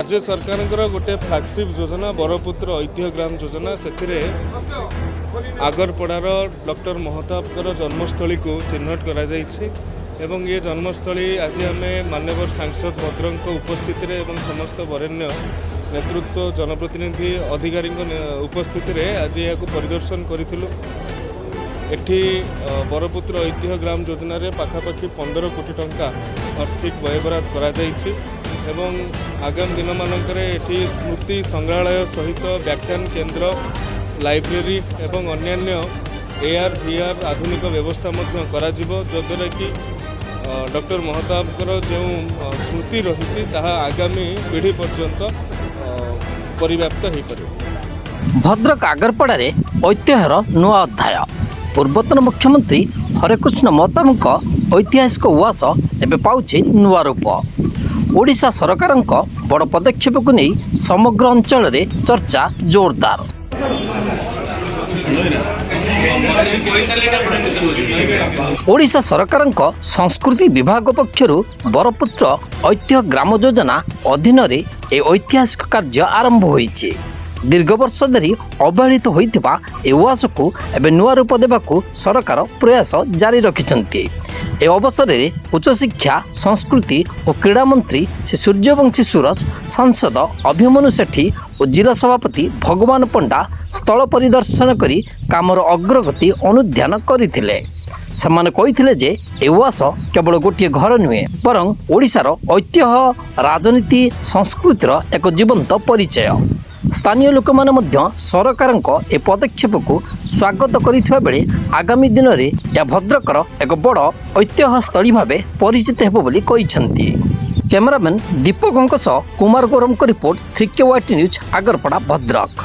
राज्य सरकार गोटे फ्लैगशिप योजना बरपुत्र ऐतिह्य ग्राम योजना से आगरपड़ार डॉक्टर महताबकर जन्मस्थली को चिन्हट करा जाइछि एवं ये जन्मस्थली आज आम माननीय सांसद भद्रक उपस्थित एवं समस्त वरेण्य नेतृत्व जनप्रतिनिधि अधिकारी उपस्थित आज यह परिदर्शन करूँ। एठी बरपुत्र ऐतिह्य ग्राम योजना रे पाखापाखि 15 कोटी टंका आर्थिक व्ययबराद करा जाइछि एवं आगामी दिन मानकर एठी स्मृति संग्रहालय सहित व्याख्यान केन्द्र लाइब्रेरी एवं अन्यान्य AR VR आधुनिक व्यवस्था मध्य करा जिवो जद्वारा कि डॉक्टर महताबकर जो स्मृति रही आगामी पीढ़ी पर्यंत परिव्याप्त हो पारे। भद्रक आगरपड़ा रे ऐतिह्यर नुआ अध्याय पूर्वतन मुख्यमंत्री हरेकृष्ण महताबक ऐतिहासिक उवास एवं पाउछि नुआ रूप। ओडिशा सरकार बड़ पदक्षेप को नहीं समग्र अंचल रे चर्चा जोरदार। ओडिशा सरकार संस्कृति विभाग पक्षर बरपुत्र ऐतिह्य ग्राम योजना अधीन रे ए ऐतिहासिक कार्य आरंभ होइछि। दीर्घ वर्ष धरी अवहेलित होइथिबा ए उवास को एबे नुआ रूप देबाकू सरकार प्रयास जारी रखिछन्ति। ए अवसर में उच्च शिक्षा संस्कृति और क्रीड़ा मंत्री श्री सूर्यवंशी सूरज, सांसद अभिमन्यु सेठी और जिला सभापति भगवान पंडा स्थल परिदर्शन करी कामर अग्रगति अनुध्यान करथिले। ସେମାନେ କହିଥିଲେ ଯେ ଏ ଉଆସ କେବଳ ଗୋଟିଏ ଘର ନୁହେଁ ବରଂ ଓଡ଼ିଶାର ଐତିହ୍ୟ ରାଜନୀତି ସଂସ୍କୃତିର ଏକ ଜୀବନ୍ତ ପରିଚୟ। ସ୍ଥାନୀୟ ଲୋକମାନେ ମଧ୍ୟ ସରକାରଙ୍କ ଏ ପଦକ୍ଷେପକୁ ସ୍ୱାଗତ କରିଥିବା ବେଳେ ଆଗାମୀ ଦିନରେ ଏହା ଭଦ୍ରକର ଏକ ବଡ଼ ଐତିହ୍ୟସ୍ଥଳୀ ଭାବେ ପରିଚିତ ହେବ ବୋଲି କହିଛନ୍ତି। କ୍ୟାମେରାମ୍ୟାନ୍ ଦୀପକଙ୍କ ସହ କୁମାର ଗୌରମଙ୍କ report 3K YT news Agarpada Bhadrak.